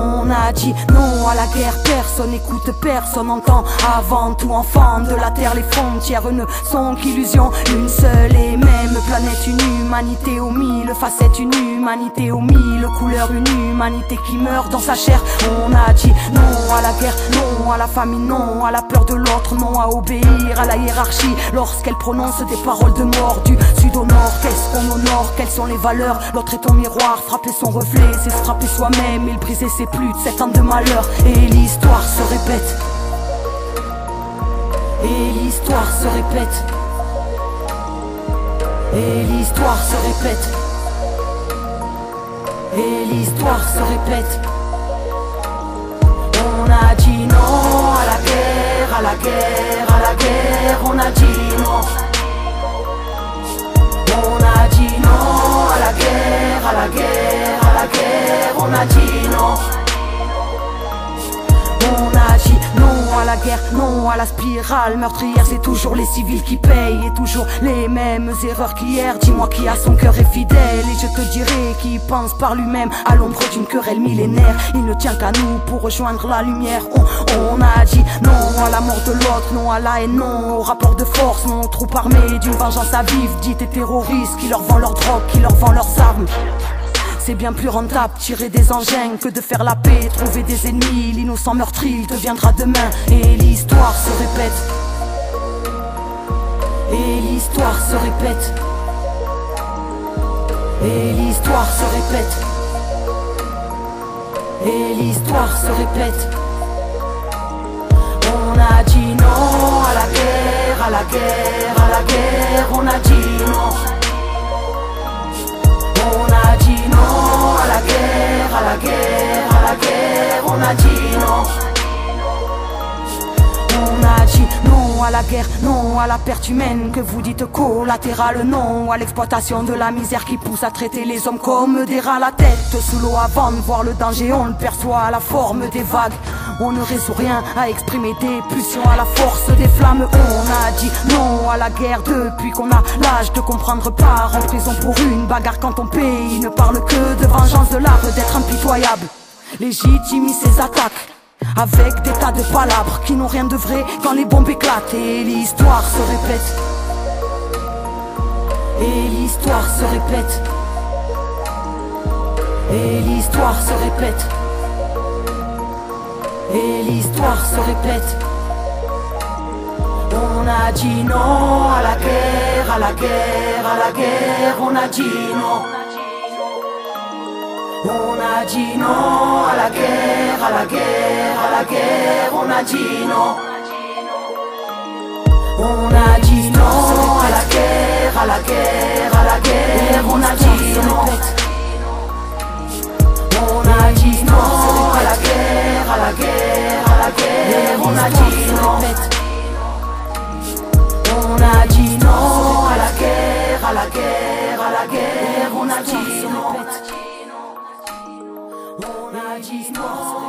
On a dit non à la guerre, personne écoute, personne entend. Avant tout enfant de la terre, les frontières ne sont qu'illusions. Une seule et même planète, une humanité aux mille facettes, une humanité aux mille couleurs, une humanité qui meurt dans sa chair. On a dit non à la guerre, non à la famine, non à la peur de l'autre, non à obéir à la hiérarchie lorsqu'elle prononce des paroles de mort. Du sud au nord, qu'est-ce qu'on honore, quelles sont les valeurs? L'autre est ton miroir, frapper son reflet, c'est se frapper soi-même. Il briser ses plus de 7 ans de malheur. Et l'histoire se répète. Et l'histoire se répète. Et l'histoire se répète. Et l'histoire se répète. On a dit non à la guerre, à la guerre, à la guerre. On a dit non. On a dit non à la guerre, à la guerre, à la guerre. On a dit non. On a dit non à la guerre, non à la spirale meurtrière. C'est toujours les civils qui payent et toujours les mêmes erreurs qu'hier. Dis-moi qui a son cœur est fidèle et je te dirai qui pense par lui-même à l'ombre d'une querelle millénaire. Il ne tient qu'à nous pour rejoindre la lumière. On a dit non à la mort de l'autre, non à la haine, non au rapport de force, non aux troupes armées d'une vengeance à vivre. Dites et terroristes qui leur vendent leur drogue, qui leur vendent leurs armes. C'est bien plus rentable tirer des engins que de faire la paix, trouver des ennemis. L'innocent meurtri deviendra demain. Et l'histoire se répète. Et l'histoire se répète. Et l'histoire se répète. Et l'histoire se répète. On a dit non à la guerre, à la guerre, à la guerre. On a dit non. On a dit non à la guerre, à la guerre, à la guerre. On a dit non. On a dit non à la guerre, non à la perte humaine que vous dites collatérale, non à l'exploitation de la misère qui pousse à traiter les hommes comme des rats. La tête sous l'eau avant de voir le danger, on le perçoit à la forme des vagues. On ne résout rien à exprimer des pulsions à la force des flammes. On a dit non à la guerre depuis qu'on a l'âge de comprendre. Part en prison pour une bagarre quand ton pays ne parle que de vengeance, de l'art d'être impitoyable. Légitimise ses attaques avec des tas de palabres qui n'ont rien de vrai quand les bombes éclatent. Et l'histoire se répète. Et l'histoire se répète. Et l'histoire se répète. Et l'histoire se répète. On a dit non à la guerre, à la guerre, à la guerre. On a dit non. On a dit non à la guerre, à la guerre, à la guerre. On a dit non. On a dit non à la guerre, à la guerre, à la guerre. On a dit non. On a dit non à la guerre, à la guerre, à la guerre. On a dit non. On a dit non à la guerre, à la guerre, à la guerre. On a dit non. On a dit non.